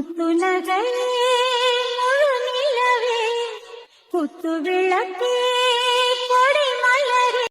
முத்துநகை முழு நிலவே குத்து விளக்கே கொடி மலரே.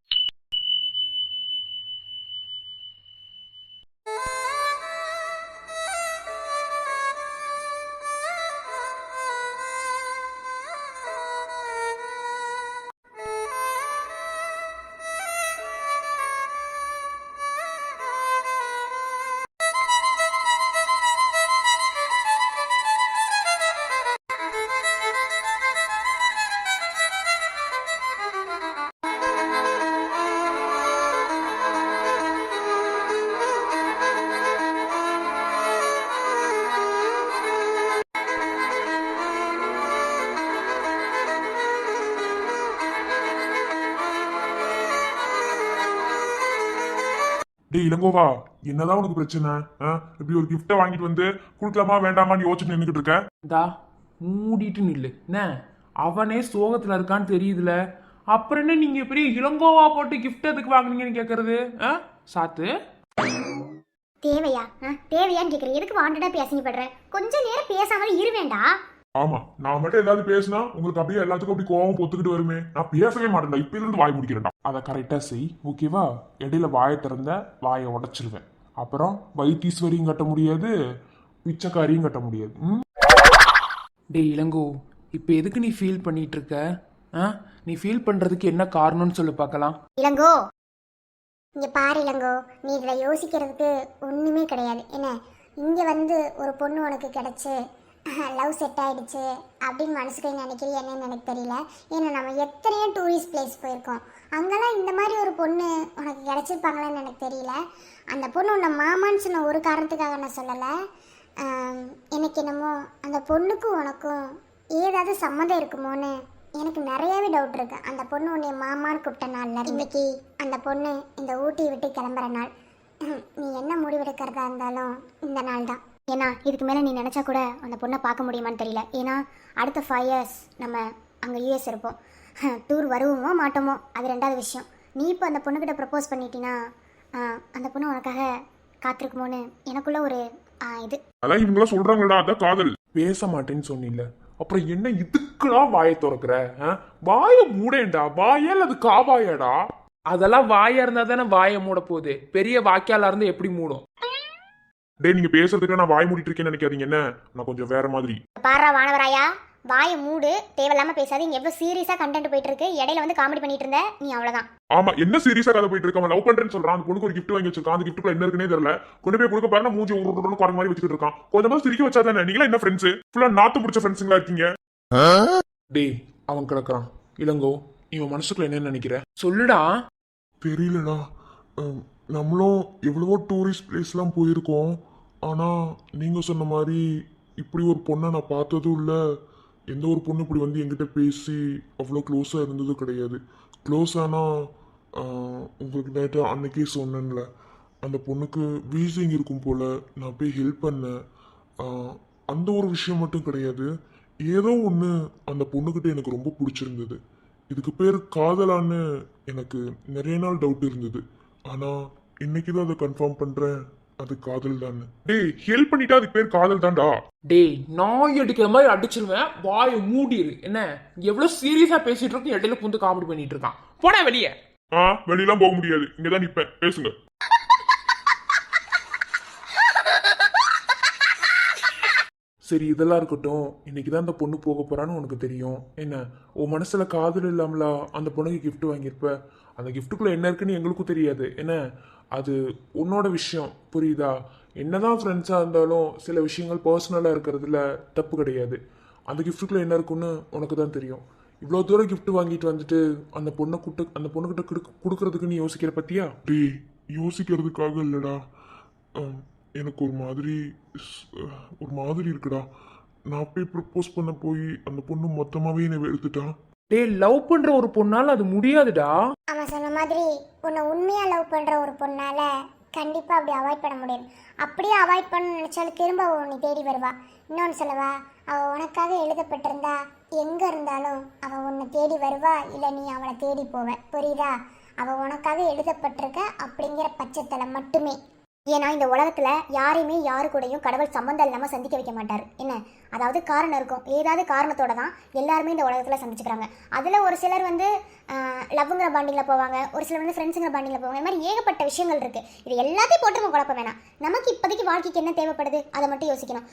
டேய் இளங்கோவா, என்னதான் உனக்கு பிரச்சனை? இப்படி ஒரு கிஃப்ட வாங்கிட்டு வந்து கொடுக்கலாமா வேண்டாமான்னு யோசிச்சு நின்றுகிட்டு இருக்க. தா மூடிட்டு நில்லு என்ன, அவனே சோகத்துல இருக்கான்னு தெரியுதுல, அப்புறம் என்ன நீங்க பெரிய இளங்கோவா போட்டு கிஃப்ட் எதுக்கு வாங்குனீங்கன்னு கேக்குறது? சாத்து தேவையா தேவையான்னு கேக்குறேன். எதுக்கு வாண்டடா பேசிங்கப்படுற? கொஞ்ச நேரம் பேசாம இருவேண்டா. ஆமா, நான் மட்டும் ஏதாவது பேசினா உங்களுக்கு அப்படியே எல்லாத்துக்கும் அப்படி கோவம் பொத்துக்கிட்டு வருமே. நான் பேசவே மாட்டேன்டா, இப்ப இருந்து வாய் முடிக்கிறேன்டா. அதை கரெக்டா செய், ஓகேவா? இடையில வாயை திறந்த வாயை உடைச்சிருவேன். அப்புறம் வைத்தீஸ்வரியும் கட்ட முடியாது, பிச்சைக்காரியும் கட்ட முடியாது. டேய் இளங்கோ, இப்போ எதுக்கு நீ ஃபீல் பண்ணிட்டு இருக்க? நீ ஃபீல் பண்றதுக்கு என்ன காரணம்னு சொல்லு பார்க்கலாம். இளங்கோ இங்க பாரு இளங்கோ, நீ இதுல யோசிக்கிறதுக்கு ஒண்ணுமே கிடையாது. என்ன இங்க வந்து ஒரு பொண்ணு உனக்கு கிடைச்சு லவ் செட் ஆயிடுச்சு அப்படின்னு மனசுக்கு நினைக்கிறீ என்னன்னு எனக்கு தெரியல. ஏன்னா நம்ம எத்தனையோ டூரிஸ்ட் பிளேஸ் போயிருக்கோம், அங்கெல்லாம் இந்த மாதிரி ஒரு பொண்ணு உனக்கு கிடைச்சிருப்பாங்களான்னு எனக்கு தெரியல. அந்த பொண்ணு உன்னை மாமான்னு சொன்ன ஒரு காரணத்துக்காக நான் சொல்லலை. எனக்கு என்னமோ அந்த பொண்ணுக்கும் உனக்கும் ஏதாவது சம்மந்தம் இருக்குமோன்னு எனக்கு நிறையவே டவுட் இருக்கு. அந்த பொண்ணு உன்னை மாமான்னு கூப்பிட்ட நாள்ல இன்னைக்கு அந்த பொண்ணு இந்த ஊட்டியை விட்டு கிளம்புற நாள். நீ என்ன முடிவெடுக்கிறதா இருந்தாலும் இந்த நாள் தான். ஏன்னா இதுக்கு மேலே நீ நினச்சா கூட அந்த பொண்ணை பார்க்க முடியுமான்னு தெரியல. ஏன்னா அடுத்த 5 years நம்ம அங்கே யூஎஸ் இருப்போம். டூர் வருவோமோ மாட்டோமோ அது ரெண்டாவது விஷயம். நீ இப்போ அந்த பொண்ணுக்கிட்ட ப்ரப்போஸ் பண்ணிட்டீன்னா அந்த பொண்ணு உனக்காக காத்திருக்குமோன்னு எனக்குள்ள ஒரு இது. அதான் இவங்களாம் சொல்றாங்கடா, அதான் காதல். பேச மாட்டேன்னு சொன்னில்ல, அப்புறம் என்ன இதுக்குலாம் வாயை திறக்கிற? வாயை மூடேண்டா. வாயா அது காவாயாடா? அதெல்லாம் வாயா இருந்தா தானே வாயை மூட போகுது. பெரிய வாக்கியால இருந்து எப்படி மூடும்? டேய், நீங்க பேசுறதுக்கு நான் வாய் மூடிட்டு இருக்கேன்னு நினைக்காதீங்க. என்ன, நான் கொஞ்சம் வேற மாதிரி. பாரா வானவராயா, வாயை மூடு, தேவையில்லாம பேசாது. இங்க எவ்வளவு சீரியஸா கண்டென்ட் போயிட்டு இருக்கு, இடையில வந்து காமெடி பண்ணிட்டு இருந்த நீ, அவ்வளவுதான். ஆமா, என்ன சீரியஸா கதை போயிட்டு இருக்கான். லவ் பண்றேன்னு சொல்றான். அந்த பொண்ணுக்கு ஒரு கிஃப்ட் வாங்கி வச்சிருக்கான். அந்த கிஃப்ட்டுக்குள்ள என்ன இருக்குன்னே தெரியல. கொண்டு போய் கொடுக்க பாருங்க, மூஞ்சி உருன்னு குறை மாதிரி வச்சுட்டு இருக்கான். கொஞ்சமா சிரிக்க வச்சா தானே. நீங்களா என்ன ஃப்ரெண்ட்ஸ்? ஃபுல்லா நாத்து பிடிச்ச ஃப்ரெண்ட்ஸுங்களா இருக்கீங்க. டேய் அவன் கிடக்குறான். இளங்கோ, இவன் மனசுக்குள்ள என்ன நினைக்கிற சொல்லுடா. தெரியலடா, நம்மளும் எவ்வளவோ டூரிஸ்ட் பிளேஸ்லாம் போயிருக்கோம். ஆனா நீங்க சொன்ன மாதிரி இப்படி ஒரு பொண்ணை நான் பார்த்ததும் இல்லை. எந்த ஒரு பொண்ணு இப்படி வந்து என்கிட்ட பேசி அவ்வளோ க்ளோஸாக இருந்தது கிடையாது. க்ளோஸ் ஆனால் உங்களுக்கு நேற்று அன்னைக்கே சொன்னேன்ல, அந்த பொண்ணுக்கு வீசிங் இருக்கும் போல் நான் போய் ஹெல்ப் பண்ணேன். அந்த ஒரு விஷயம் மட்டும் கிடையாது, ஏதோ ஒன்று அந்த பொண்ணுக்கிட்ட எனக்கு ரொம்ப பிடிச்சிருந்தது. இதுக்கு பேர் காதலான்னு எனக்கு நிறைய நாள் டவுட் இருந்தது. ஆனால் இன்னைக்கு தான் அதை கன்ஃபார்ம் பண்ணுறேன், அது காதல் தானே. டேய், ஹெல்ப் பண்ணிட்டா அதுக்கு பேர் காதல் தான்டா. டேய், நாய் அடிக்கிற மாதிரி அடிச்சிருவேன். வாயை மூடிரு. என்ன எவ்வளவு சீரியஸா பேசிட்டு இருக்கு, இடையில புந்து காமெடி பண்ணிட்டு இருக்கான். போன வெளியே. வெளியெல்லாம் போக முடியாது, இங்கதான் நிப்பேன். பேசுங்க. சரி, இதெல்லாம் இருக்கட்டும். இன்னைக்குதான் அந்த பொண்ணு போக போறான்னு உனக்கு தெரியும். என்ன உன் மனசுல காதல் இல்லாமல அந்த பொண்ணுக்கு கிஃப்ட் வாங்கியிருப்ப. அந்த கிஃப்ட்டுக்குள்ள என்ன இருக்குன்னு எங்களுக்கும் தெரியாது. என்ன அது உன்னோட விஷயம், புரியுதா? என்னதான் ஃப்ரெண்ட்ஸாக இருந்தாலும் சில விஷயங்கள் பர்சனலாக இருக்கிறதுல தப்பு கிடையாது. அந்த கிஃப்ட்டுக்குள்ள என்ன இருக்குன்னு உனக்கு தான் தெரியும். இவ்வளோ தூரம் கிஃப்ட் வாங்கிட்டு வந்துட்டு அந்த பொண்ணுக்கிட்ட கொடுக்கறதுக்கு நீ யோசிக்கிற பத்தியா? டேய், யோசிக்கிறதுக்காக இல்லைடா, எனக்கு ஒரு மாதிரி இருக்குடா. நான் போய் ப்ரப்போஸ் பண்ண போய் அந்த பொண்ணு மொத்தமாகவே என்னை வெறுத்துட்டான். டேய், லவ் பண்ற ஒரு பொண்ணால அது முடியாதுடா. அவன் சொன்ன மாதிரி உன்னை உண்மையா லவ் பண்ற ஒரு பொண்ணால கண்டிப்பா அப்படி அவாய்ட் பண்ண முடியாது. அப்படியே அவாய்ட் பண்ண நினைச்சாலும் திரும்ப அவள் நீ தேடி வருவா. இன்னொன்னு சொல்லவா, அவள் உனக்காக எழுதப்பட்டிருந்தா எங்க இருந்தாலும் அவள் உன்னை தேடி வருவா, இல்லை நீ அவளை தேடி போவ. புரியுதா? அவள் உனக்காக எழுதப்பட்டிருக்க அப்படிங்கிற பட்சத்தில் மட்டுமே ஏன்னா இந்த உலகத்துல யாரையுமே யாரு கூடயும் கடவுள் சம்மந்தம் இல்லாம சந்திக்க வைக்க மாட்டாரு. என்ன, அதாவது காரணம் இருக்கும். ஏதாவது காரணத்தோட தான் எல்லாருமே இந்த உலகத்துல சந்திச்சுக்கிறாங்க. அதுல ஒரு சிலர் வந்து லவ்ங்கிற பாண்டிங்ல போவாங்க, ஒரு சிலர் வந்து ஃப்ரெண்ட்ஸுங்கிற பாண்டிங்ல போவாங்க. இந்த மாதிரி ஏகப்பட்ட விஷயங்கள் இருக்கு. இது எல்லாத்தையும் போட்டு நம்ம குழப்ப வேணாம். நமக்கு இப்போதைக்கு வாழ்க்கைக்கு என்ன தேவைப்படுது அதை மட்டும் யோசிக்கணும்.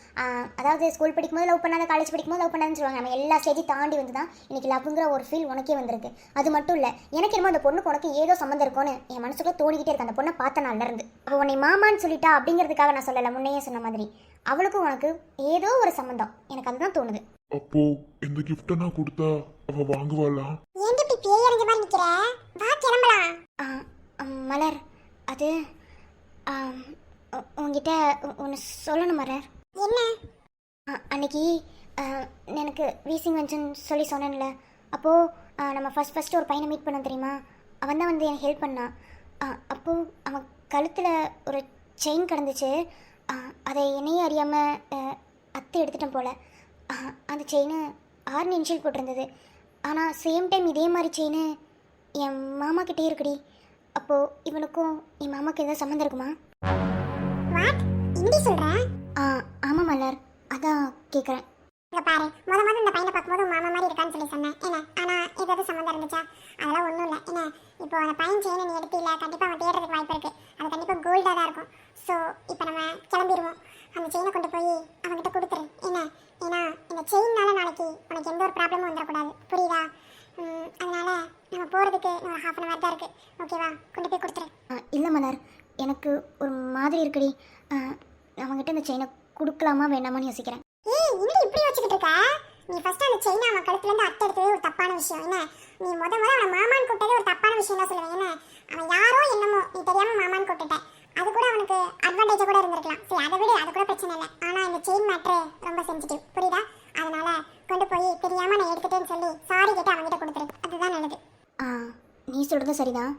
அதாவது ஸ்கூல் படிக்கும்போது லவ் பண்ணாத, காலேஜ் படிக்கும்போது லவ் பண்ணாதுன்னு சொல்லுவாங்க. நம்ம எல்லா ஸ்டேஜையும் தாண்டி வந்து தான் இன்னைக்கு லவ்ங்கிற ஒரு ஃபீல் உனக்கே வந்திருக்கு. அது மட்டும் இல்லை, எனக்கு என்னமோ அந்த பொண்ணுக்கு உனக்கு ஏதோ சம்மந்தம் இருக்கும்னு என் மனசுக்குள்ள தோணிக்கிட்டே இருக்கு. அந்த பொண்ணை பார்த்த நாள்ல இருந்து அவள் உன்னை மாமான்னு சொல்லிட்டா அப்படிங்கிறதுக்காக நான் சொல்லலை. முன்னையே சொன்ன மாதிரி அவளுக்கும் உனக்கு ஏதோ ஒரு சம்மந்தம், எனக்கு அதுதான் தோணுது. அப்போ இந்த கிஃப்டை நான் கொடுத்தா அவ வாங்குவாளா? ஏன் இப்படி பேய் அடைஞ்ச மாதிரி நிக்கிற? வா கிளம்பலாம். மலர், அது உங்ககிட்ட ஒன்று சொல்லணும் மலர். என்ன? அன்னைக்கு எனக்கு வீசிங் வந்துச்சுன்னு சொல்லி சொன்னேன்ல, அப்போது நம்ம ஃபஸ்ட்டு ஒரு பையனை மீட் பண்ணோம் தெரியுமா? அவன் தான் வந்து எனக்கு ஹெல்ப் பண்ணான். அப்போது அவன் கழுத்தில் ஒரு செயின் கிடந்துச்சு. அதை என்னையே அறியாமல் அத்தை எடுத்துட்டேன் போல். அந்த செயின் 6 இன்ஷியல் போட்டிருந்தது. ஆனால் சேம் டைம் இதே மாதிரி செயின் என் மாமா கிட்டே இருக்குடி. அப்போது இவனுக்கும் என் மாமாவுக்கு எதாவது சம்மந்தம் இருக்குமா? ஆமாம் மலர், அதான் கேட்குறேன். பாரு, முத இந்த பையனை பார்க்கும்போது மாமா மாதிரி இருக்கான்னு சொல்லி சொன்னேன். என்ன, ஆனால் ஏதாவது சம்மந்தம் இருந்துச்சா? அதெல்லாம் ஒன்றும் இல்லை. என்ன, இப்போ அந்த பையன் செயினை நீ எடுத்தில்ல, கண்டிப்பாக அவன் தேடுறதுக்கு வாய்ப்பு இருக்குது. அது கண்டிப்பாக கோல்டாக தான் இருக்கும். ஸோ இப்போ நம்ம கிளம்பிடுவோம். அந்த செயினை கொண்டு போய் அவன்கிட்ட கொடுத்துரு. என்ன, ஏன்னா இந்த செயின்னால நாளைக்கு உனக்கு எந்த ஒரு ப்ராப்ளமும் வந்துடக்கூடாது, புரியுதா? அதனால நம்ம போகிறதுக்கு ஒரு 1/2 hour தான் இருக்குது. ஓகேவா? கொண்டு போய் கொடுத்துரு. இல்லை மலர், எனக்கு ஒரு மாதிரி இருக்குடி. அவங்ககிட்ட இந்த செயினை கொடுக்கலாமா வேணாமான்னு யோசிக்கிறேன். ஏய், இன்னும் இப்படி வச்சுக்கிட்டு இருக்க? நீ ஃபர்ஸ்ட் அந்த செயினை அவன் கழுத்துல இருந்து அத்தை எடுத்ததே ஒரு தப்பான விஷயம். என்ன, நீ முத அவன் மாமான்னு கூப்பிட்டதே ஒரு தப்பான விஷயம் தான் சொல்லுவேன். என்ன, அவன் யாரோ என்னமோ நீ தெரியாம மாமான்னு கூப்பிட்டுட்ட. அது கூட அவனுக்கு அட்வான்டேஜா கூட இருந்திருக்கலாம். சரி, அதை விட அது கூட பிரச்சனை இல்லை. ஆனா இந்த செயின் மேட்ரு ரொம்ப சென்சிட்டிவ், புரியுதா? அதனால கொண்டு போய் தெரியாம நான் எடுத்துட்டேன்னு சொல்லி சாரி கேட்டு அவன்கிட்ட கொடுத்துரு. அதுதான் நல்லது. நீ சொல்கிறது சரிதான்.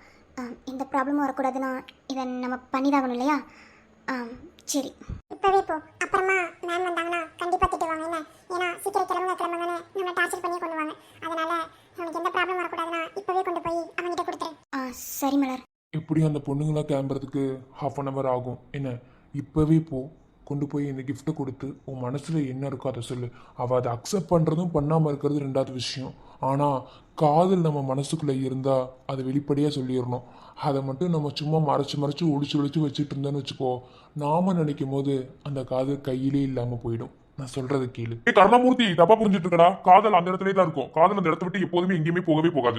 இந்த ப்ராப்ளமும் வரக்கூடாதுன்னா இதை நம்ம பண்ணிதாகணும் இல்லையா? சரி, இப்பவே போ. அப்புறமா மேம் வந்தாங்கன்னா கண்டிப்பா திட்டுவாங்க. என்ன, ஏன்னா சீக்கிரம் கிளம்புங்கன்னு நம்ம டார்ச்சர் பண்ணி கொண்டுவாங்க. அதனால அவனுக்கு எந்த ப்ராப்ளம் வரக்கூடாதுன்னா இப்பவே கொண்டு போய் அவன்கிட்ட கொடுத்துரு. சரி மலர். எப்படி அந்த பொண்ணுங்களாம் கிளம்புறதுக்கு 1/2 hour ஆகும். என்ன, இப்போவே போ, கொண்டு போய் இந்த கிஃப்ட்டை கொடுத்து உன் மனசில் என்ன இருக்கோ அதை சொல்லு. அவள் அதை அக்செப்ட் பண்ணுறதும் பண்ணாமல் இருக்கிறது 2வது விஷயம். ஆனால் காதல் நம்ம மனசுக்குள்ளே இருந்தால் அதை வெளிப்படையாக சொல்லிடணும். அதை மட்டும் நம்ம சும்மா மறைச்சு ஒளிச்சு வச்சுட்டு இருந்தோன்னு வச்சுக்கோ, நாம நினைக்கும் போது அந்த காதல் கையிலே இல்லாமல் போயிடும். நான் சொல்றது கேளு. கருணாமூர்த்தி, தப்பா புரிஞ்சுட்டு இருக்கடா. காதல் அந்த இடத்துலயே தான் இருக்கும். காதல் அந்த இடத்த விட்டு எப்போதுமே எங்கேயுமே போகவே போகாது.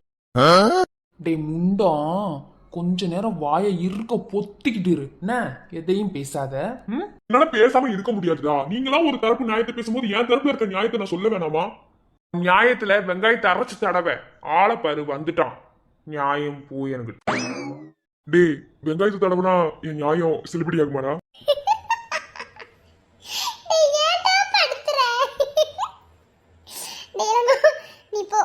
டே முண்டம், கொஞ்ச நேரம் வாயை இருக்க பொத்திக்கிட்டு இரு. என்ன, எதையும் பேசாத. என்னால பேசாம இருக்க முடியாதுடா. நீங்களாம் ஒரு தரப்பு நியாயத்தை பேசும்போது என் தரப்புல இருக்க நியாயத்தை நான் சொல்ல வேணாமா? நியாயத்துல வெங்காயத்தை அரைச்சு தடவை ஆளை பாரு வந்துட்டான். நியாயம் பூ எனக்கு. டேய், வெங்காயத்தை தடவுனா என் நியாயம் செல்லுபடி ஆகுமாடா? நீ போ,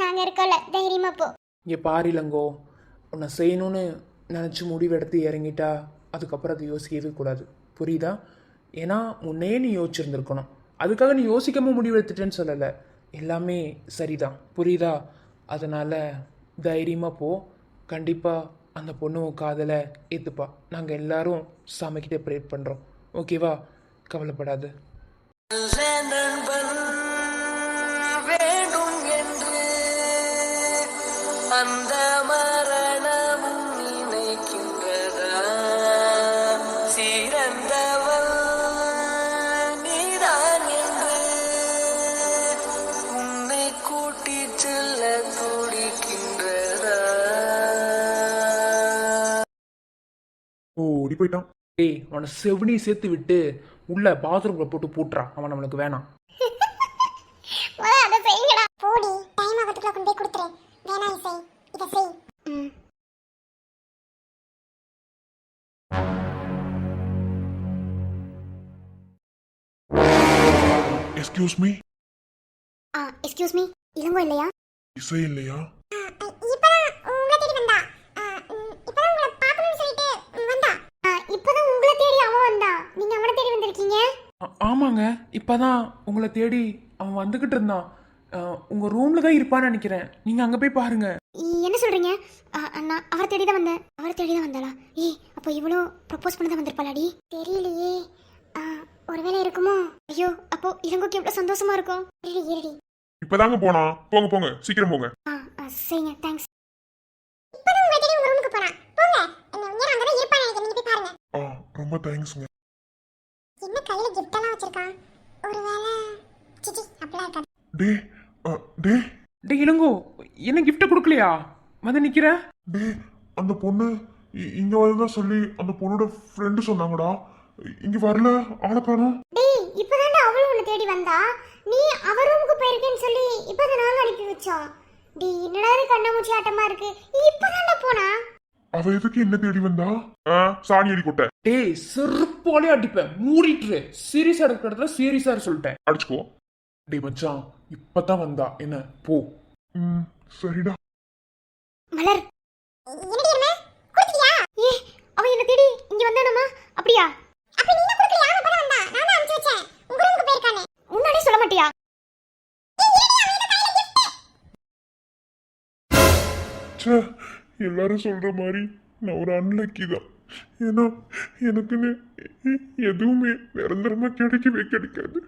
நாங்க இருக்கோம்ல, தைரியமா போ. இங்கே பாரிலங்கோ, உன்னை செய்யணும்னு நினச்சி முடிவெடுத்து இறங்கிட்டா அதுக்கப்புறம் அதை யோசிக்கவே கூடாது, புரியுதா? ஏன்னா முன்னே நீ யோசிச்சிருந்துருக்கணும். அதுக்காக நீ யோசிக்காம முடிவெடுத்துட்டேன்னு சொல்லலை. எல்லாமே சரிதான், புரியுதா? அதனால் தைரியமாக போ. கண்டிப்பாக அந்த பொண்ணு காதலை ஏற்றுப்பா. நாங்கள் எல்லாரும் சாமிக்கிட்ட ப்ரேட் பண்ணுறோம். ஓகேவா? கவலைப்படாது. வேண்டும் என்று அந்த மரணமும் நினைக்கின்றதா? சிறந்தவள் நீதான் என்று உன்னை கூட்டிச் செல்ல துடிக்கின்றதா? ஓடி போயிட்டான். டேய், அவனை செவனி சேர்த்து விட்டு உள்ள பாத்ரூமில் போட்டு பூட்டுறான். அவன் நம்மளுக்கு வேணாம். அதை செய்யுங்கடா. போடி, டைம் ஆகிறதுக்குள்ள கொண்டு போய் கொடுத்துரு. வேணா இசை, இதை செய். Excuse me. Excuse me, Ilango இல்லையா? இசை இல்லையா? இப்பதான் உங்களை தேடி வந்தா. இப்பதான் உங்களை பார்க்கணும்னு சொல்லிட்டு வந்தா. இப்பதான் உங்களை தேடி அவன் வந்தா. நீங்க அவனை தேடி வந்திருக்கீங்க? ஆமாங்க, இப்போதான் உங்களை தேடி அவன் வந்துக்கிட்டு இருந்தான். உங்கள் ரூமில் தான் இருப்பான்னு நினைக்கிறேன். நீங்கள் அங்கே போய் பாருங்க. என்ன சொல்றீங்க? நான் அவரை தேடி தான் வந்தேன். அவரை தேடி தான் வந்தாளா? ஏய், அப்போ இவ்வளோ ப்ரப்போஸ் பண்ண தான் வந்திருப்பாளாடி? தெரியலையே. ஒருவேளை இருக்குமோ? ஐயோ, அப்போ இளங்கோக்கு எவ்வளோ சந்தோஷமா இருக்கும். இருடி. இப்பதாங்க போனா. போங்க போங்க, சீக்கிரம் போங்க. சரிங்க, தேங்க்ஸ். இப்பதான் உங்க தேடி உங்க ரூமுக்கு போறான். போங்க. என்ன அங்க தான் இருப்பான்னு நினைக்கிறேன். நீங்க போய் பாருங்க. ரொம்ப தேங்க்ஸ்ங்க. என்ன கையில gift எல்லாம் வச்சிருக்கான்? ஒருவேளை சிச்சி அப்படிலாம் இருக்காது. டே டே டே இளங்கோ, என்ன கிஃப்ட்டை கொடுக்கலையா? வந்து நிற்கிற. டே அந்த பொண்ணு இங்க வரதான் சொல்லி அந்த பொண்ணோட ஃப்ரெண்டு சொன்னாங்கடா. இங்க வரல, ஆளை காணோம். டேய், இப்பதான்டா அவளும் உன்னை தேடி வந்தா. நீ அவ ரூமுக்கு போயிருக்கேன்னு சொல்லி இப்பதான் நாங்க அனுப்பி வச்சோம். டேய், என்னடா இது கண்ணாமூச்சி ஆட்டமா இருக்கு. இப்பதான்டா போனா. அவ எதுக்கு என்ன தேடி வந்தா? சாணி அடி கொட்ட டேய், செருப்பாலே அடிப்பேன். மூடிட்டு சீரியஸாக இருக்கிற இடத்துல சீரியஸாக சொல்லிட்டேன். அடிச்சுக்கோ. டேய் மச்சான், இப்பதான் வந்தா. என்ன போ. சரிடா. மலர், என்னடி என்ன? கொடுத்தியா? ஏ, அவன் என்ன தேடி இங்க வந்தானமா? அப்படியா? அப்ப நீ என்ன கொடுக்கலையா? அவன் போல வந்தா. நான் தான் அனுப்பிச்சு வச்சேன். உங்க ரூமுக்கு போயிருக்கானே. முன்னாடியே சொல்ல மாட்டியா? ச்சே, எல்லாரும் சொல்ற மாதிரி நான் ஒரு அன்லக்கி தான். ஏன்னா எனக்குன்னு எதுவுமே நிரந்தரமா கிடைக்கவே கிடைக்காது.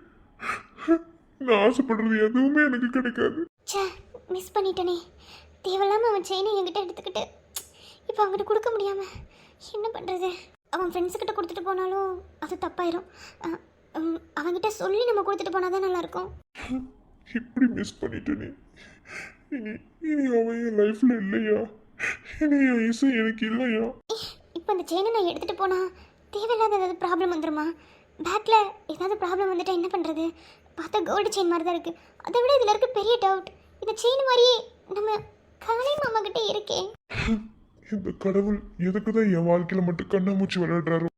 நான் ஆசைப்படுறது எதுவுமே எனக்கு கிடைக்காது. ச்சே, மிஸ் பண்ணிட்டனே. தேவையில்லாம அவன் செயினை என்கிட்ட எடுத்துக்கிட்டு இப்போ அவன்கிட்ட கொடுக்க முடியாம என்ன பண்றது? அவன் ஃப்ரெண்ட்ஸு கிட்ட கொடுத்துட்டு போனாலும் அது தப்பாயிரும். அவன்கிட்ட சொல்லி நம்ம கொடுத்துட்டு போனாதான் நல்லா இருக்கும். இப்படி மிஸ் பண்ணிட்டேனே. இனி இனி அவன் என் லைஃப்ல இல்லையா? இனி என் வயசு எனக்கு இல்லையா? இப்போ அந்த செயினை நான் எடுத்துட்டு போனா தேவையில்லாத ஏதாவது ப்ராப்ளம் வந்துருமா? பேக்ல ஏதாவது ப்ராப்ளம் வந்துட்டா என்ன பண்றது? பார்த்தா கோல்டு செயின் மாதிரி தான் இருக்கு. அதை விட இதுல இருக்க பெரிய டவுட், இந்த செயின் மாதிரியே நம்ம கலை மாமா கிட்ட இருக்கே. இந்த கடவுள் எதுக்குதான் என் வாழ்க்கையில மட்டும் கண்ணாமூச்சி விளையாடுறாரு?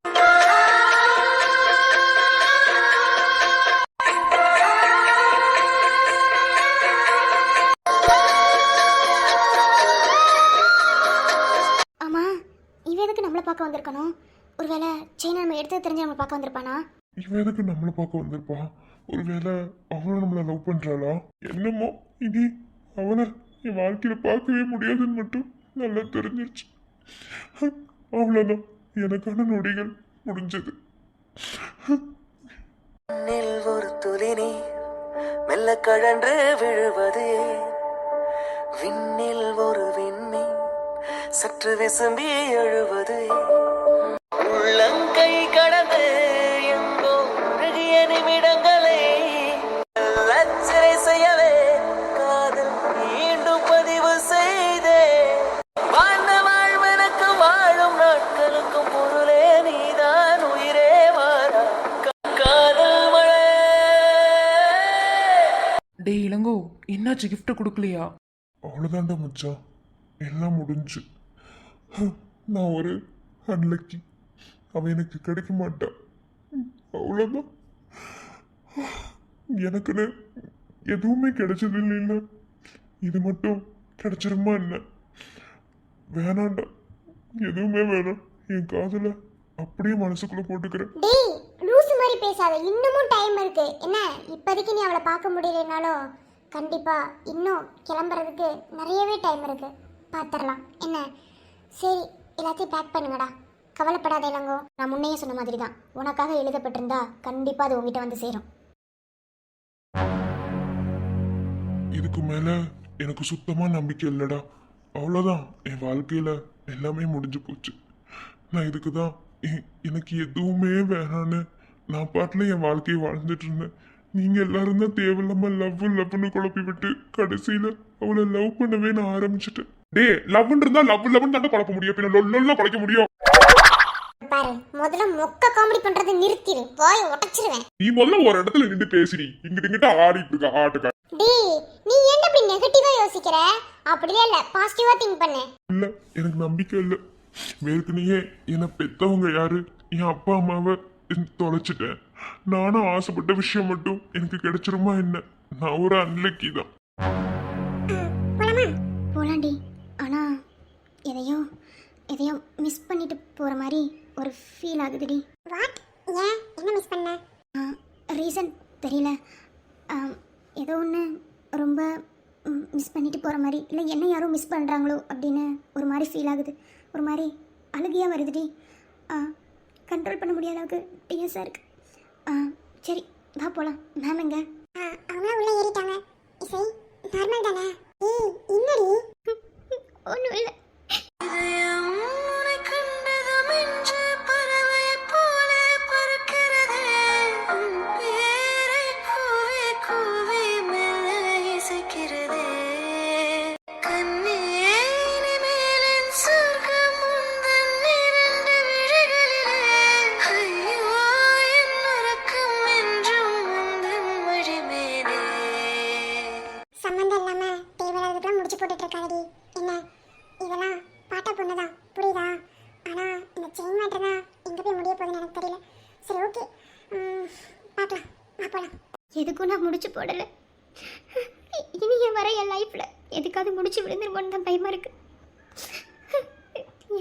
ஆமா, இவன் எதுக்கு நம்மளை பார்க்க வந்திருக்கணும்? ஒருவேளை செயினை நம்ம எடுத்து தெரிஞ்சு நம்மளை பார்க்க வந்திருப்பானா? இவன் எதுக்கு நம்மளை பார்க்க வந்திருப்பா? ஒருவேளை அவனும் நம்மளை லவ் பண்றாளா? என்னமோ, இனி அவனை என் வாழ்க்கையில பார்க்கவே முடியாதுன்னு மட்டும் நல்லா தெரிஞ்சிருச்சு. அவ்வளோதான், எனக்கான நொடிகள் முடிஞ்சது. கண்ணில் ஒரு துளி நீர் மெல்ல கழன்று விழுவது, விண்ணில் ஒரு விண்மீன் சற்று விசும்பி எழுவது, உள்ளங்கை கடந்து எங்கோ அழகிய நிமிடங்களை லட்சணை செய்யவே காதல் மீண்டும் பதிவு செய்தே, வாழ்ந்த வாழ்வனுக்கு வாழும் நாட்களுக்கும் பொருளே நீதான், உயிரே வாரா காதல் மழை. டே இளங்கோ, என்னாச்சு? கிஃப்ட்டை கொடுக்கலையா? அவ்வளோதான்டா மச்சான், எல்லாம் முடிஞ்சு. நான் ஒரு அன்லக்கி. அவன் எனக்கு கிடைக்க மாட்டான். அவ்வளோதான். எனக்குன்னு எதுவுமே கிடைச்சது இல்லை. இது மட்டும் கிடைச்சிருமா என்ன? வேணாண்டா, எதுவுமே வேணாம். என் காதல அப்படியே மனசுக்குள்ள போட்டுக்கிறேன். டேய், லூசு மாதிரி பேசாத. இன்னமும் டைம் இருக்கு. என்ன, இப்போதைக்கு நீ அவளை பார்க்க முடியலனாலும் கண்டிப்பா இன்னும் கிளம்புறதுக்கு நிறையவே டைம் இருக்கு. பார்த்துடலாம் என்ன? சரி, எல்லாத்தையும் பேக் பண்ணுங்கடா. கவலைப்படாத இளங்கோ, நான் முன்னையே சொன்ன மாதிரி தான். உனக்காக எழுதப்பட்டிருந்தா கண்டிப்பா அது உங்ககிட்ட வந்து சேரும். இதுக்கு மேல எனக்கு சுத்தமா நம்பிக்கை இல்லடா. அவ்வளோதான், என் வாழ்க்கையில எல்லாமே முடிஞ்சு போச்சு. நான் இதுக்கு தான் எனக்கு எதுவுமே வேணான்னு நான் பாட்டில் என் வாழ்க்கையை வாழ்ந்துட்டு இருந்தேன். நீங்க எல்லாரும் தான் தேவையில்லாம லவ்னு குழப்பி விட்டு கடைசியில அவளை லவ் பண்ணவே நான் ஆரம்பிச்சிட்டேன். டே, லவ்னு இருந்தா லவ்னு தான் குழப்ப முடியும், பின்ன லொல்ல குழைக்க முடியும். பாரு, முதல்ல மொக்க காமெடி பண்றதை நிறுத்திடு. வாயை உடைச்சிருவேன். நீ முதல்ல ஒரு இடத்துல நின்று பேசுறி. இங்கிட்ட ஆடிட்டு இருக்க ஆட்டுக்க. டேய், நீ என்ன இப்படி நெகட்டிவா யோசிக்கிற? அப்படியே இல்ல, பாசிட்டிவா திங்க் பண்ணு. இல்ல, எனக்கு நம்பிக்கை இல்லை. வேறுக்குனே என்னை பெத்தவங்க யாரு? என் அப்பா அம்மாவை தொலைச்சிட்டேன். நானும் ஆசைப்பட்ட விஷயம் மட்டும் எனக்கு கிடைச்சிருமா என்ன? நான் ஒரு அன்லக்கி தான். போலாண்டி. ஆனா எதையோ மிஸ் பண்ணிட்டு போற மாதிரி ஒரு ஃபீல் ஆகுதுடி. வாட்? ஏன் என்ன மிஸ் பண்ண? ரீசன் தெரியல. ஏதோ ஒன்று ரொம்ப மிஸ் பண்ணிட்டு போகிற மாதிரி, இல்லை என்ன யாரோ மிஸ் பண்ணுறாங்களோ அப்படின்னு ஒரு மாதிரி ஃபீல் ஆகுது. ஒரு மாதிரி அழுகையாக வருதுடி. கண்ட்ரோல் பண்ண முடியாத அளவுக்கு டிஎஸ்ஸாக இருக்குது. சரி வா போகலாம். மேம் எங்க? அவங்களாம் உள்ள ஏறிட்டாங்க. இசை நார்மல் தானே? ஏய் என்னடி? ஒன்றும் இல்லை. இதயம் உன்னை கண்டதும் இன்று பறவையைப் போல பறக்கிறதே. உன் பேரை கூவி கூவி மெல்ல இசைக்கிறதே. கண்ணே இனிமேல் என் சொர்க்கம் உந்தன் இரண்டு விழிகளிலே. ஐயோ என் உறக்கம் என்றும் உந்தன் வழிமேலே. சம்மந்தம் இல்லாம தேவையில்லாததுக்கெல்லாம் முடிச்சு போட்டுட்டு இருக்காதடி. என்ன இதெல்லாம் பாட்டா பொண்ணுதான், புரியுதா? ஆனா இந்த செயின் மேட்டர் தான் எங்க போய் முடிய போகுதுன்னு எனக்கு தெரியல. சரி ஓகே, பார்க்கலாம், வா போலாம். எதுக்கும் நான் முடிச்சு போடலை. இனி என் வர என் லைஃப்பில் எதுக்காவது முடிச்சு விழுந்துருமோன்னு தான் பயமாக இருக்கு.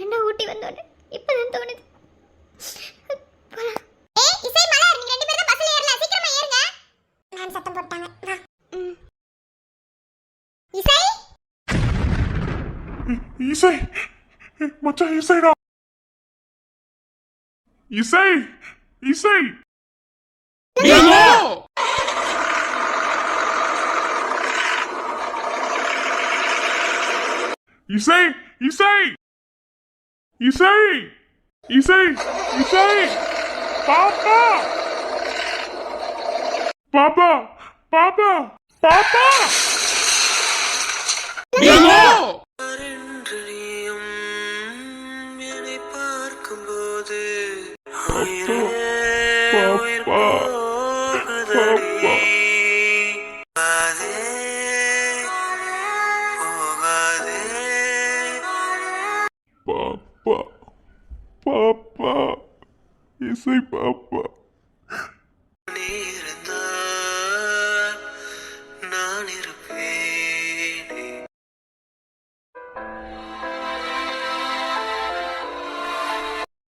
என்ன ஊட்டி வந்தோன்னு இப்போ தான் தோணுது. போலாம். ஏய் இசை மலர், நீங்க ரெண்டு பேரும் தான் பஸ்ல ஏறல, சீக்கிரமா ஏறுங்க. மேம் சத்தம் போட்டாங்க. வா. இசை இசை மச்சான், இசைடா. இசை இசை இசை இசை இசை இசை இசை பாப்பா பாப்பா பாப்பா பாப்பா என்று நீயும் என்னை பார்க்கும்போது உயிரே உயிர் போகுதடி. போகாதே, போகாதே. பாப்பா பாப்பா இசை பாப்பா. நீ இருந்தால் நான் இருப்பேனே.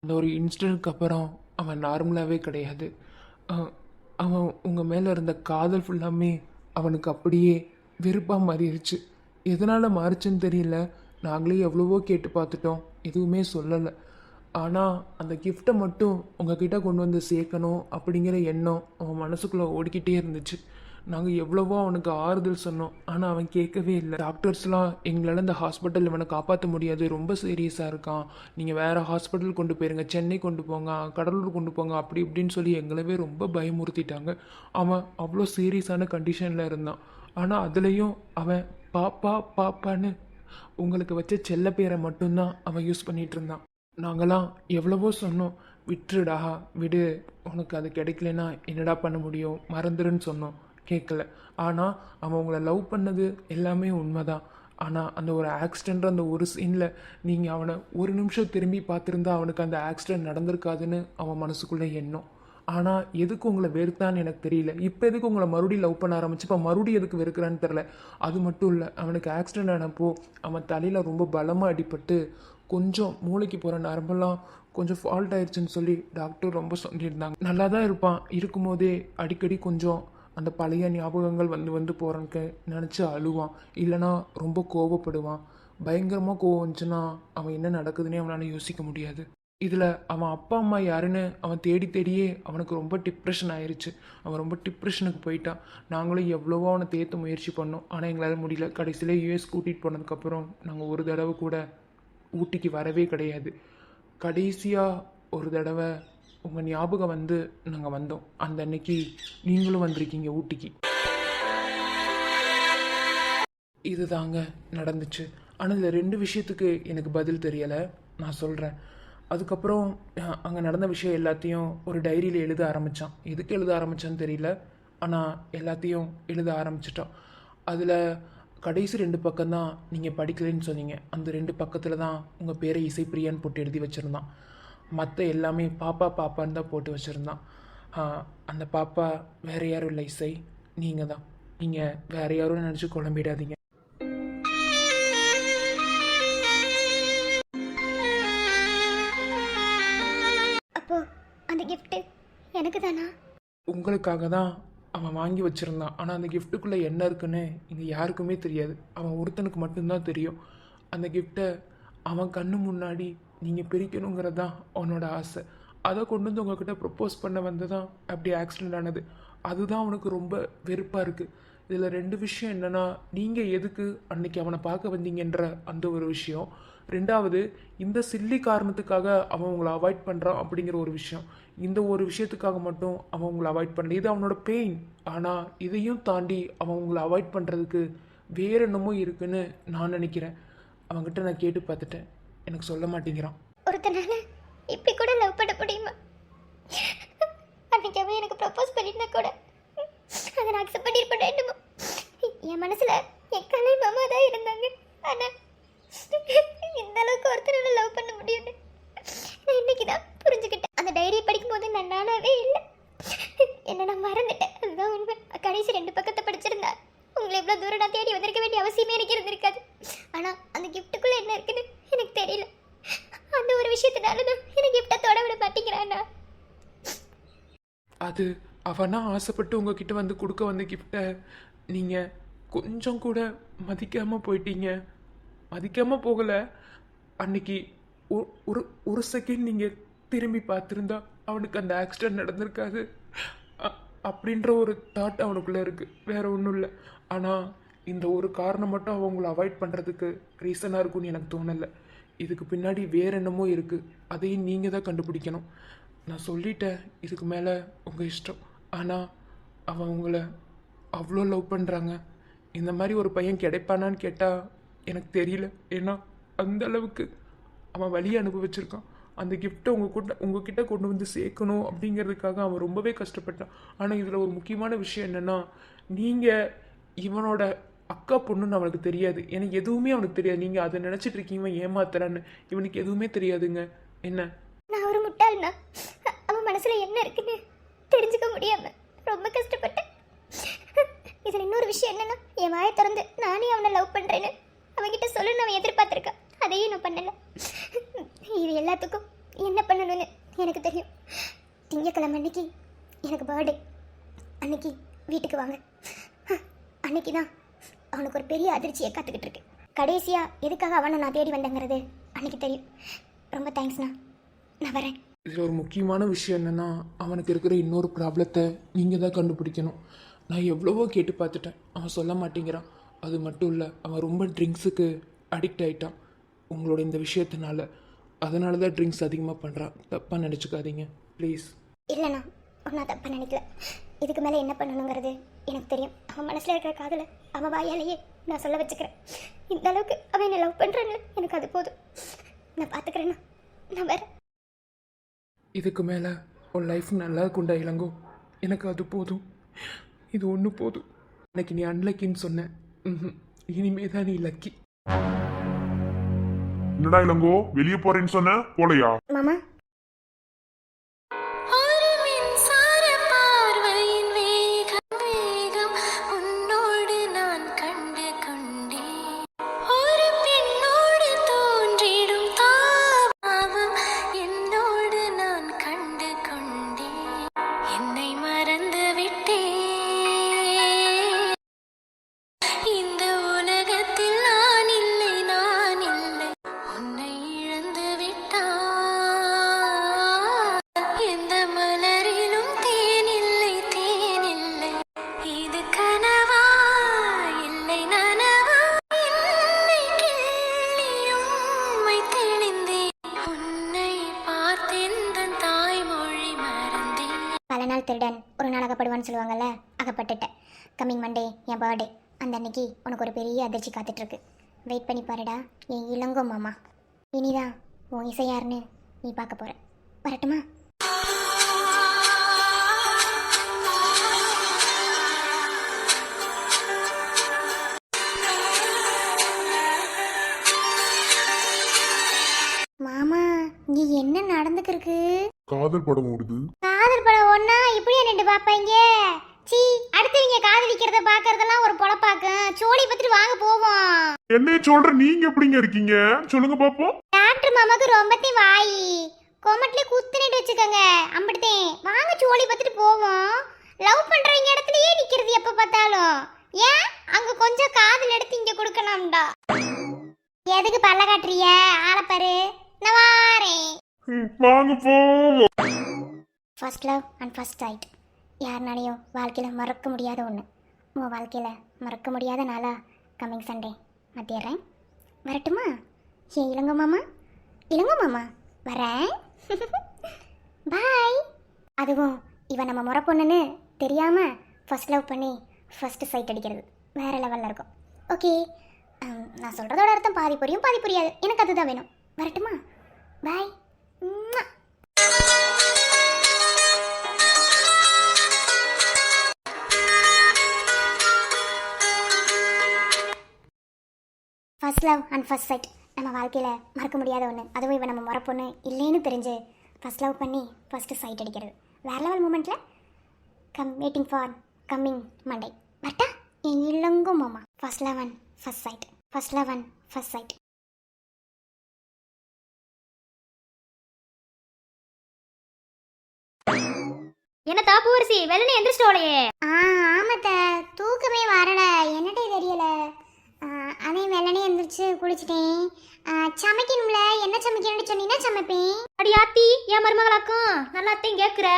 அந்த ஒரு இன்சிடென்ட்க்கு அப்புறம் அவன் நார்மலாகவே கிடையாது. அவன் உங்கள் மேலே இருந்த காதல் ஃபுல்லாமே அவனுக்கு அப்படியே வெறுப்பாக மாறிடுச்சு. எதனால் மாறிச்சுன்னு தெரியல. நாங்களே எவ்வளவோ கேட்டு பார்த்துட்டோம், எதுவுமே சொல்லலை. ஆனால் அந்த கிஃப்டை மட்டும் உங்ககிட்ட கொண்டு வந்து சேர்க்கணும் அப்படிங்கிற எண்ணம் அவன் மனசுக்குள்ளே ஓடிக்கிட்டே இருந்துச்சு. நாங்கள் எவ்வளவோ அவனுக்கு ஆறுதல் சொன்னோம், ஆனால் அவன் கேட்கவே இல்லை. டாக்டர்ஸ்லாம் எங்களால் இந்த ஹாஸ்பிட்டல் இவனை காப்பாற்ற முடியாது, ரொம்ப சீரியஸாக இருக்கான், நீங்கள் வேறு ஹாஸ்பிட்டல் கொண்டு போயிருங்க, சென்னை கொண்டு போங்க, கடலூர் கொண்டு போங்க, அப்படி இப்படின்னு சொல்லி எங்களவே ரொம்ப பயமுறுத்திட்டாங்க. அவன் அவ்வளோ சீரியஸான கண்டிஷனில் இருந்தான். ஆனால் அதுலேயும் அவன் பாப்பா பாப்பான்னு உங்களுக்கு வச்ச செல்ல பேரை மட்டும்தான் அவன் யூஸ் பண்ணிகிட்டு இருந்தான். நாங்களாம் எவ்வளவோ சொன்னோம், விட்டுருடா விடு, உனக்கு அது கிடைக்கலனா என்னடா பண்ண முடியும், மறந்துடுன்னு சொன்னோம், கேட்கல. ஆனால் அவன் உங்களை லவ் பண்ணது எல்லாமே உண்மைதான். ஆனால் அந்த ஒரு ஆக்சிடெண்ட், அந்த ஒரு சீனில் நீங்கள் அவனை ஒரு நிமிஷம் திரும்பி பார்த்துருந்தா அவனுக்கு அந்த ஆக்சிடெண்ட் நடந்திருக்காதுன்னு அவன் மனசுக்குள்ளே எண்ணம். ஆனால் எதுக்கு உங்களை வெறுத்தான்னு எனக்கு தெரியல. இப்போ எதுக்கு உங்களை மறுபடியும் லவ் பண்ண ஆரம்பிச்சு இப்போ மறுபடியும் எதுக்கு வெறுக்கிறான்னு தெரில. அது மட்டும் இல்லை, அவனுக்கு ஆக்சிடெண்ட் ஆனப்போ அவன் தலையில் ரொம்ப பலமாக அடிபட்டு கொஞ்சம் மூளைக்கு போகிற நரம்பெல்லாம் கொஞ்சம் ஃபால்ட் ஆயிடுச்சுன்னு சொல்லி டாக்டர் ரொம்ப சொல்லியிருந்தாங்க. நல்லா தான் இருப்பான், இருக்கும்போதே அடிக்கடி கொஞ்சம் அந்த பழைய ஞாபகங்கள் வந்து போகிறனுக்கு நினச்சி அழுவான், இல்லைனா ரொம்ப கோவப்படுவான். பயங்கரமாக கோவம் வந்துச்சுன்னா அவன் என்ன நடக்குதுன்னே அவனால் யோசிக்க முடியாது. இதில் அவன் அப்பா அம்மா யாருன்னு அவன் தேடியே அவனுக்கு ரொம்ப டிப்ரெஷன் ஆயிடுச்சு. அவன் ரொம்ப டிப்ரெஷனுக்கு போயிட்டான். நாங்களும் எவ்வளவோ அவனை தேற்ற முயற்சி பண்ணோம், ஆனால் எங்களால் முடியல. கடைசியில் யூஎஸ் கூட்டிகிட்டு போனதுக்கப்புறம் நாங்கள் ஒரு தடவை கூட ஊட்டிக்கு வரவே கிடையாது. கடைசியாக ஒரு தடவை உங்கள் ஞாபகம் வந்து நாங்கள் வந்தோம். அந்த அன்னைக்கு நீங்களும் வந்திருக்கீங்க ஊட்டிக்கு. இது தாங்க நடந்துச்சு. ஆனால் இந்த 2 விஷயத்துக்கு எனக்கு பதில் தெரியலை, நான் சொல்கிறேன். அதுக்கப்புறம் அங்கே நடந்த விஷயம் எல்லாத்தையும் ஒரு டைரியில் எழுத ஆரம்பித்தான். எதுக்கு எழுத ஆரம்பித்தான்னு தெரியல, ஆனால் எல்லாத்தையும் எழுத ஆரம்பிச்சிட்டான். அதில் கடைசி 2 பக்கம்தான் நீங்கள் படிக்கலைன்னு சொன்னீங்க. அந்த 2 பக்கத்தில் தான் உங்கள் பேரை இசைப்பிரியான்னு போட்டு எழுதி வச்சுருந்தான். மற்ற எல்லாமே பாப்பா பாப்பான்னு தான் போட்டு வச்சுருந்தான். அந்த பாப்பா வேறு யாரும் இல்லை இசை, நீங்கள் தான். நீங்கள் வேறு யாரும் நினச்சி குழம்பிடாதீங்க. அப்போ அந்த கிஃப்ட் எனக்கு தானா? உங்களுக்காக தான் அவன் வாங்கி வச்சுருந்தான். ஆனால் அந்த கிஃப்ட்டுக்குள்ளே என்ன இருக்குன்னு இங்கே யாருக்குமே தெரியாது. அவன் ஒருத்தனுக்கு மட்டும்தான் தெரியும். அந்த கிஃப்ட்டை அவன் கண்ணு முன்னாடி நீங்கள் பிரிக்கணுங்கிறது தான் அவனோட ஆசை. அதை கொண்டு வந்து உங்ககிட்ட ப்ரப்போஸ் பண்ண வந்து தான் அப்படி ஆக்சிடெண்ட் ஆனது. அதுதான் அவனுக்கு ரொம்ப வெறுப்பாக இருக்குது. இதில் 2 விஷயம் என்னென்னா, நீங்கள் எதுக்கு அன்னைக்கு அவனை பார்க்க வந்தீங்கன்ற அந்த ஒரு விஷயம். 2வது, இந்த சில்லி காரணத்துக்காக அவன் உங்களை அவாய்ட் பண்ணுறான் அப்படிங்கிற ஒரு விஷயம். இந்த ஒரு விஷயத்துக்காக மட்டும் அவன் உங்களை அவாய்ட் பண்ணல. இது அவனோட பெயின். ஆனால் இதையும் தாண்டி அவன் உங்களை அவாய்ட் பண்ணுறதுக்கு வேற என்னமோ இருக்குன்னு நான் நினைக்கிறேன். அவன்கிட்ட நான் கேட்டு பார்த்துட்டேன், எனக்கு சொல்ல மாட்டேங்கிறான். ஒருத்தனால இப்படி கூட லவ் பண்ண முடியுமா? அன்னைக்கு அவன் எனக்கு ப்ரப்போஸ் பண்ணியிருந்தா கூட அதை நான் அக்செப்ட் பண்ணியிருப்பேன். என்னமோ என் மனசுல என் கலை மாமா தான் இருந்தாங்க. ஆனா இந்த அளவுக்கு ஒருத்தனால லவ் பண்ண முடியும்னு நான் இன்னைக்கு தான் புரிஞ்சுக்கிட்டேன். அந்த டைரியை படிக்கும் போது நான் நானாவே இல்லை, என்ன நான் மறந்துட்டேன். அதுதான் உண்மை. கடைசி 2 பக்கத்தை படிச்சிருந்தா உங்களை இவ்வளோ தூரம் நான் தேடி வந்திருக்க வேண்டிய அவசியமே எனக்கு இருந்திருக்காது. ஆனால் அந்த கிஃப்ட்டுக்குள்ளே என்ன இருக்குன்னு எனக்கு தெரியல. அந்த ஒரு விஷயத்தினால தான் எனக்கு கிஃப்டை தொட விட மாட்டேங்கிறானா. அது அவனா ஆசைப்பட்டு உங்ககிட்ட வந்து கொடுக்க வந்த கிஃப்டை நீங்கள் கொஞ்சம் கூட மதிக்காமல் போயிட்டீங்க. மதிக்காமல் போகலை, அன்னைக்கு ஒரு செகண்ட் நீங்கள் திரும்பி பார்த்துருந்தா அவனுக்கு அந்த ஆக்சிடெண்ட் நடந்திருக்காது அப்படின்ற ஒரு தாட் அவனுக்குள்ளே இருக்குது. வேற ஒன்றும் இல்லை. ஆனால் இந்த ஒரு காரணம் மட்டும் அவங்கள அவாய்ட் பண்ணுறதுக்கு ரீசனாக இருக்கும்னு எனக்கு தோணலை. இதுக்கு பின்னாடி வேற என்னமோ இருக்குது. அதையும் நீங்கள் தான் கண்டுபிடிக்கணும். நான் சொல்லிட்டேன், இதுக்கு மேலே உங்கள் இஷ்டம். ஆனால் அவன் உங்களை அவ்வளோ லவ் பண்ணுறாங்க. இந்த மாதிரி ஒரு பையன் கிடைப்பானான்னு கேட்டால் எனக்கு தெரியல. ஏன்னா அந்த அளவுக்கு அவன் வழியை அனுபவிச்சிருக்கான். அந்த கிஃப்ட்டை உங்ககிட்ட கொண்டு வந்து சேர்க்கணும் அப்படிங்கிறதுக்காக அவன் ரொம்பவே கஷ்டப்பட்டான். ஆனால் இதில் ஒரு முக்கியமான விஷயம் என்னென்னா, நீங்கள் இவனோட அக்கா பொண்ணுன்னு அவனுக்கு தெரியாது. எனக்கு எதுவுமே அவனுக்கு தெரியாது. நீங்கள் அதை நினச்சிட்டு இருக்கீங்க இவன் ஏமாத்துறான்னு. இவனுக்கு எதுவுமே தெரியாதுங்க. என்ன, நான் ஒரு முட்டாள்னா அவன் மனசுல என்ன இருக்குன்னு தெரிஞ்சுக்க முடியாம ரொம்ப கஷ்டப்பட்டேன். இதில் இன்னொரு விஷயம் என்னன்னா, என் வாயை திறந்து நானே அவனை லவ் பண்றேன்னு அவன்கிட்ட சொல்லணும்னு அவன் எதிர்பார்த்திருக்கான். அதையும் நான் பண்ணல. இது எல்லாத்துக்கும் என்ன பண்ணணும்னு எனக்கு தெரியும். திங்கக்கிழமை அன்னைக்கு எனக்கு பர்த்டே. அன்னைக்கு வீட்டுக்கு வாங்க. அன்னைக்கு தான் அவனுக்கு ஒரு பெரிய அதிர்ச்சியை காத்துக்கிட்டு இருக்கு. கடைசியா எதுக்காக அவனை நான் தேடி வந்தேங்கிறது அன்னைக்கு தெரியும். ரொம்ப தேங்க்ஸ்ண்ணா, நான் வரேன். இதில் ஒரு முக்கியமான விஷயம் என்னென்னா, அவனுக்கு இருக்கிற இன்னொரு ப்ராப்ளத்தை நீங்கள் தான் கண்டுபிடிக்கணும். நான் எவ்வளவோ கேட்டு பார்த்துட்டேன், அவன் சொல்ல மாட்டேங்கிறான். அது மட்டும் இல்லை, அவன் ரொம்ப ட்ரிங்க்ஸுக்கு அடிக்ட் ஆகிட்டான் உங்களோட இந்த விஷயத்தினால. அதனால தான் ட்ரிங்க்ஸ் அதிகமாக பண்ணுறான். தப்பாக நினச்சிக்காதீங்க ப்ளீஸ். இல்லைண்ணா, ஒன்றா தப்பாக நினைக்கல. இதுக்கு மேலே என்ன பண்ணணுங்கிறது எனக்கு தெரியும். அவன் மனசில் இருக்கிற காதலை அவன் வாயாலேயே நான் சொல்ல வச்சுக்கிறேன். இந்த அளவுக்கு அவன் என்னை லவ் பண்ணுறான்னு எனக்கு அது போதும். நான் பார்த்துக்கிறேண்ணா, நான் வரேன். இதுக்கு மேலே உன் லைஃப் நல்லா இருக்குண்டா இளங்கோ. எனக்கு அது போதும், இது ஒன்று போதும். எனக்கு நீ அன்லக்கின்னு சொன்ன, இனிமே தான் நீ லக்கி. என்னடா இளங்கோ, வெளியே போறேன்னு சொன்ன, போலையா? மாமா, ஒரு மின்சார பார்வையின் வேகம் வேகம் உன்னோடு நான் கண்டு கொண்டேன். ஒரு பெண்ணோடு தோன்றிடும் தாபம் என்னோடு நான் கண்டு கொண்டேன். என்னை மறந்து விட்டேன். இந்த உலகத்தில் நான் இல்லை, நான் இல்லை. உன்னை இழந்து விட்டான். எந்த மலரிலும் தேனில்லை, தேனில்லை. இது கனவா இல்லை நனவா? என்னை கிள்ளியும் உம்மை தெளிந்தேன். உன்னை பார்த்தெந்தன் தாய்மொழி மறந்தேன். பல நாள் திருடன் ஒரு நாள் அகப்படுவான்னு சொல்லுவாங்கல்ல, அகப்பட்டுட்டேன். கம்மிங் மண்டே என் பர்த்டே. அந்த அன்னைக்கு உனக்கு ஒரு பெரிய அதிர்ச்சி காத்துட்ருக்கு. வெயிட் பண்ணி பாருடா என் இளங்கோ மாமா. இனிதான் உன் இசை யாருன்னு நீ பார்க்க போற. வரட்டுமா? மாமா, நீ என்ன நடந்துக்கிருக்கு? காதல் படம் ஓடுது. காதல் படம் ஒன்னா இப்படியே நின்று பார்ப்பாங்க. சீ, அடுத்தவங்க காதலிக்கிறத பார்க்கறதெல்லாம் ஒரு பொழப்பாக்கும். சோழி பத்திட்டு வாங்க போவோம். என்ன சொல்ற, நீங்க எப்படிங்க இருக்கீங்க சொல்லுங்க பாப்போம். டாக்டர் மாமாக்கு ரொம்பத்தையும் வாய் கொமட்டிலே குத்துனிட்டு வச்சுக்கோங்க. அம்பிட்டேன் வாங்க சோழி பத்திட்டு போவோம். லவ் பண்றவங்க இடத்துலயே நிக்கிறது எப்ப பார்த்தாலும். ஏன் அங்க கொஞ்சம் காதல் எடுத்து இங்க கொடுக்கணும்டா. எதுக்கு பல்ல காட்டுறிய? ஆளை பாரு, நான் வாரேன். வாங்க போவோம். First love and first sight யாருனாலையும் வாழ்க்கையில் மறக்க முடியாத ஒன்று. உன் வாழ்க்கையில் மறக்க முடியாத நாளா கம்மிங் சண்டே மாற்றிடுறேன். வரட்டுமா? ஏன் இளங்கோ மாமா, இளங்கோ மாமா வரேன். பாய். அதுவும் இவன் நம்ம முறை பொண்ணுன்னு தெரியாமல் ஃபர்ஸ்ட் லவ் பண்ணி ஃபர்ஸ்ட் சைட் அடிக்கிறது வேறு லெவலில் இருக்கும். ஓகே, நான் சொல்கிறதோட அர்த்தம் பாதி புரியும் பாதி புரியாது. எனக்கு அதுதான் வேணும். வரட்டுமா? Bye. First love and first sight நம்ம வாழ்க்கையில் மறக்க முடியாத ஒன்று. அதுவும் இவன் நம்ம முறை பொண்ணு இல்லைன்னு தெரிஞ்சு ஃபர்ஸ்ட் லவ் பண்ணி ஃபர்ஸ்ட் சைட் அடிக்கிறது வேறு லெவல் மூமெண்ட்டில். Waiting for coming Monday. பட்டா என் இளங்கோ மாமா. First love and first sight, first love and first sight. என்ன தாப்புவரிசி வெள்ளனே எந்திரிச்சிட்டோலையே? ஆமாத்த, தூக்கமே வரல, என்னட்டே தெரியல. அதே வெள்ளனே எந்திரிச்சு குளிச்சிட்டேன். சமைக்கணும்ல, என்ன சமைக்கணும்னு சொன்னீங்கன்னா சமைப்பேன். அடி ஆத்தி, என் மருமகளாக்கும் நல்லாத்தையும் கேட்குற.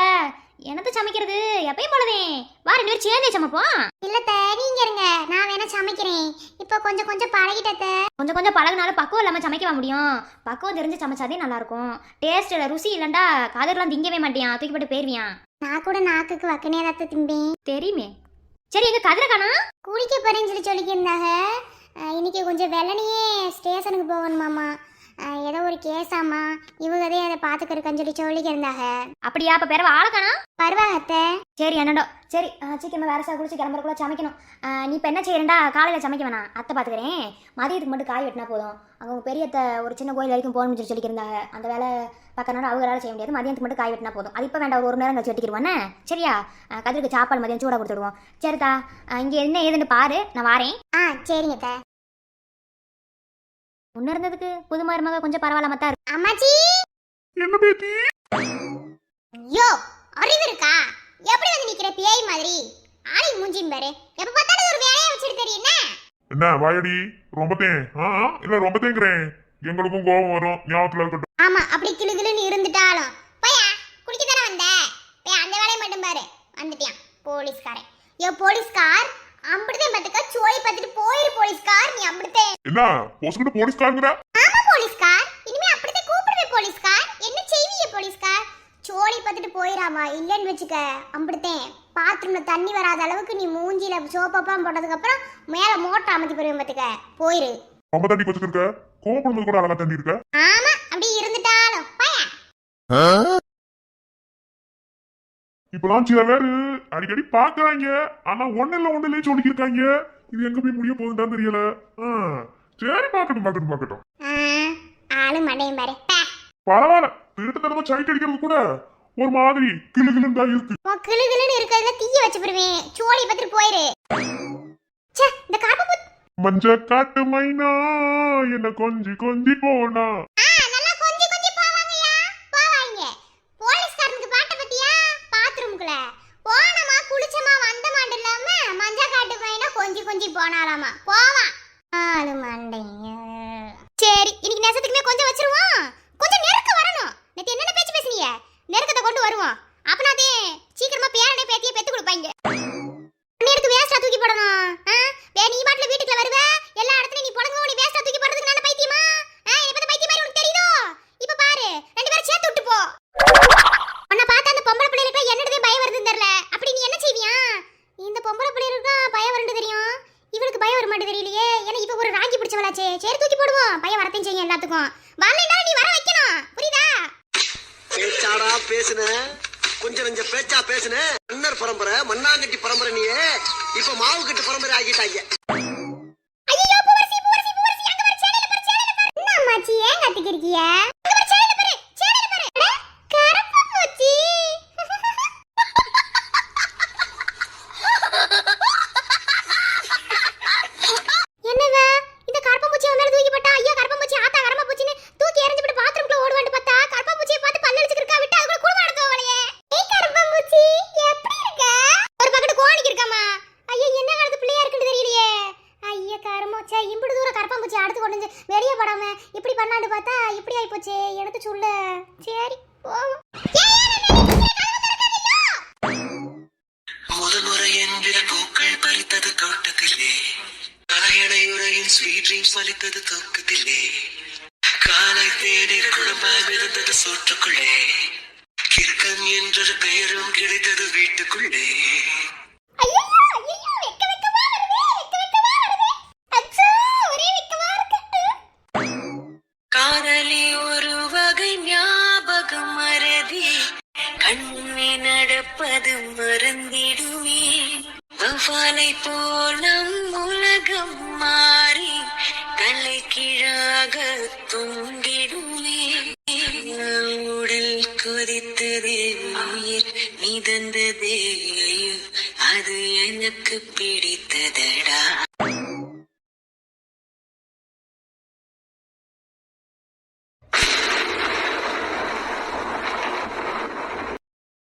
என்னத்த சமைக்கிறது? எப்பயும் போலதேன். வா, 2 பேரும் சேர்ந்தே சமைப்போம். இல்லத்த, நீங்க இருங்க, நான் வேணா சமைக்கிறேன். இப்போ கொஞ்சம் கொஞ்சம் பழகிட்டத்த. கொஞ்சம் கொஞ்சம் பழகுனாலும் பக்குவம் இல்லாமல் சமைக்கவா முடியும்? பக்குவம் தெரிஞ்சு சமைச்சாதே நல்லா இருக்கும். டேஸ்ட் ருசி இல்லைண்டா கதிரெல்லாம் திங்கவே மாட்டியான், தூக்கி போட்டு போயிருவியான். நான் கூட நாக்குக்கு வக்கனே ரத்த திம்பேன். தெரியுமே. சரி, எங்க கதிரை காணா? குளிக்க போறேன்னு சொல்லிக்கிருந்தாக. இன்னைக்கு கொஞ்சம் வெள்ளனையே ஸ்டேஷனுக்கு போகணுமாமா. ஏதோ ஒரு கேஸாமா, இவங்கதே அதை பார்த்துக்கிறக்கான்னு சொல்லிக்கிருந்தாக. அப்படியா? அப்ப பிறவ ஆளை காணா? பரவாயில்ல. சரி, என்னடோ சரி. சீக்கிரமா வேற சார் குளிச்சு கிளம்புறக்குள்ள சமைக்கணும். நீ இப்போ என்ன செய்யறேன்டா? காலையில் சமைக்க வேணாம், அத்தை பார்த்துக்கிறேன். மதியத்துக்கு மட்டும் காய் வெட்டினா போதும். அவங்க பெரியத்தை ஒரு சின்ன கோயில் வரைக்கும் போகணும்னு சொல்லியிருந்தாங்க. அந்த வேலை பக்கனால அவங்களால செய்ய முடியாது. மதியத்துக்கு மட்டும் காய் வெட்டினா போதும். அது இப்போ வேண்டாம், ஒரு நேரம் கழிச்சு வெட்டிக்கிடுவானே. சரியா? கதிருக்கு சாப்பாடு மதியம் சூடாக கொடுத்துடுவோம். சரிதா, இங்கே என்ன ஏதுன்னு பாரு, நான் வாரேன். சரிங்க. முன்ன இருந்ததுக்கு புது மருமக கொஞ்சம் பரவாயில்லாம தான் இருக்கு. அம்மாச்சி. என்ன பேத்தி? யோ, அறிவு இருக்கா? எப்படி வந்து நிக்கிற பேய் மாதிரி? ஆளி மூஞ்சியும் பாரு, எப்ப பார்த்தாலும் ஒரு வேலையை வச்சிட்டு தெரியுங்க. என்ன வாயடி? ரொம்பத்தேன்? இல்ல ரொம்பத்தேங்கிறேன். எங்களுக்கும் கோபம் வரும், ஞாபகத்துல இருக்கட்டும். ஆமா, அப்படி கிளுகிளுன்னு இருந்துட்டாலும் பையா குளிக்க தானே வந்த. பையா அந்த வேலையை மட்டும் பாரு. வந்துட்டியான் போலீஸ்காரன். யோ போலீஸ்கார், அம்பிடுதேன் பார்த்துக்க. சோழி பார்த்துட்டு போயிரு போலீஸ்கார். நீ அம்பிடுதேன். என்ன போஸ்கிட்ட போலீஸ்காரங்கிற? ஆமா போலீஸ்கார், இனிமே அப்படிதான் கூப்பிடுவேன் போலீஸ்கார். என்ன செய்வீங்க போலீஸ்கார்? சோழி பார்த்துட்டு போயிராமா, இல்லைன்னு வச்சுக்க அம்பிடுத்தேன். பாத்ரூம்ல தண்ணி வராத அளவுக்கு நீ மூஞ்சில சோப்பப்பா போட்டதுக்கு அப்புறம் மேல மோட்டர் அமைச்சு போயிருவேன் பார்த்துக்க. போயிரு. ரொம்ப தண்ணி வச்சுருக்க, கோபப்படுறது கூட அழகா தண்ணி இருக்க. ஆமா, அப்படி இருந்துட்டாலும் பையா. இப்பெல்லாம் சில பேரு அடிக்கடி பாக்குறாங்க, ஆனா ஒண்ணுலயே சொல்லிக்கிருக்காங்க. இது எங்க போய் முடிய போகுதுன்னு தெரியல. சரி, பாக்கட்டும். ஆளு மண்டையும் பாரு. பரவாயில்ல, திருட்டுத்தனமா சைட் அடிக்கிறது கூட ஒரு மாதிரி கிளுகிளுன்னு தான் இருக்கு. கிளுகிளுன்னு இருக்கிறதுல தீய வச்சு போடுவேன். சோழி பார்த்துட்டு போயிரு. ச்சே, இந்த காப்பு மஞ்ச காட்டு மைனா என்ன கொஞ்சி கொஞ்சி போனா. நல்லா கொஞ்சி கொஞ்சி போவாங்கயா, போவாங்க. போலீஸ்காரனுக்கு பாட்ட பத்தியா? பாத்ரூம்குள்ள போனமா குளிச்சமா வந்த மாட்டு இல்லாம மஞ்ச காட்டு மைனா கொஞ்சி கொஞ்சி போனாலாமா. போவா ஆளு மண்டைங்க. சரி, இன்னைக்கு நேசத்துக்குமே கொஞ்சம் வச்சிருவோம். கொஞ்சம் நெருக்க வரணும். நேத்து என்னென்ன பேச்சு பேசுனீங்க? நெருக்கத்தை கொண்டு வருவோம். அப்பனாதே சீக்கிரமா பேரனே பேத்தியை பெத்து கொடுப்பாங்க. நேருக்கு வேஸ்டா தூக்கி போடணும். நீ பாட்டுல வீட்டுக்குள்ள வருவ, எல்லா இடத்துலயும் நீ பொழங்க. நீ வேஸ்டா தூக்கி போடுறதுக்கு நான் பைத்தியமா? இப்ப பைத்தியம் மாதிரி உனக்கு தெரியுதோ? இப்ப பாரு, 2 பேரும் சேர்த்து விட்டு போ. உன்னை பார்த்தா அந்த பொம்பளை பிள்ளைகளுக்கு என்னடே பயம் வருதுன்னு தெரியல. அப்படி நீ என்ன செய்வியா? இந்த பொம்பளை பிள்ளைகளுக்கு பயம் வருது தெரியும், இவளுக்கு பயம் வர மாட்டேது தெரியலையே. ஏன்னா இப்ப ஒரு ராங்கி பிடிச்சவளாச்சே. சரி, தூக்கி போடுவோம். பயம் வரத்தையும் செய்யும் எல்லாத்துக்கும். வரலைன்னா நீ வர வைக்கணும், புரியுதா? பேச்சாடா பேசுன, கொஞ்சம் நெஞ்ச பேச்சா பேசுன. மன்னர் பரம்பரை, மண்ணாங்கட்டி பரம்பரை. நீயே இப்ப மாவு கட்டு பரம்பரை ஆகிட்டாங்க. ஐயோ, பூவரசி அங்க வர சேனல பாரு. என்ன அம்மாச்சி ஏன் கத்திக்கிறிய? அங்க வர சேனல பாரு. கரப்பம்பூச்சி. என்னவ இந்த கரப்பம்பூச்சி மேல தூக்கி போட்டா? ஐயோ கரப்பம்பூச்சி, ஆத்தா கரப்பம்பூச்சின்னு தூக்கி எறிஞ்சு விட்டு பாத்ரூம்க்குள்ள ஓடுவான்னு பார்த்தா கரப்பம்பூச்சியை பார்த்து பல்ல அடிச்சிட்டு இருக்கா. விட்டு அதுக்குள்ள குடும்ப நடத்துவலையே. ஏய் கரப்பம்பூச்சி, எப்படி இருக்க? போச்சே எடுத்து சொல்ல. சரி போவோம். முதல் முறை என்கிற பூக்கள் பறித்தது தோட்டத்திலே, தலையணையுறையின் ஸ்வீட் ட்ரீம்ஸ் பறித்தது தூக்கத்திலே, காலை தேநீர் குழம்பாய் மிதந்தது சோற்றுக்குள்ளே, கிறுக்கன் என்றொரு பெயரும் கிடைத்தது வீட்டுக்குள்ளே. காதலி ஒரு வகை ஞாபகம் மறதி, கண்ணே நடப்பது மறந்திடுமே, வவ்வாலை போல் நம் உலகம் மாறி தலை கீழாக தொங்கிடுமே. உடல் கொதித்ததே, உயிர் மிதந்ததே, ஐயோ அது எனக்கு பிடித்ததடா.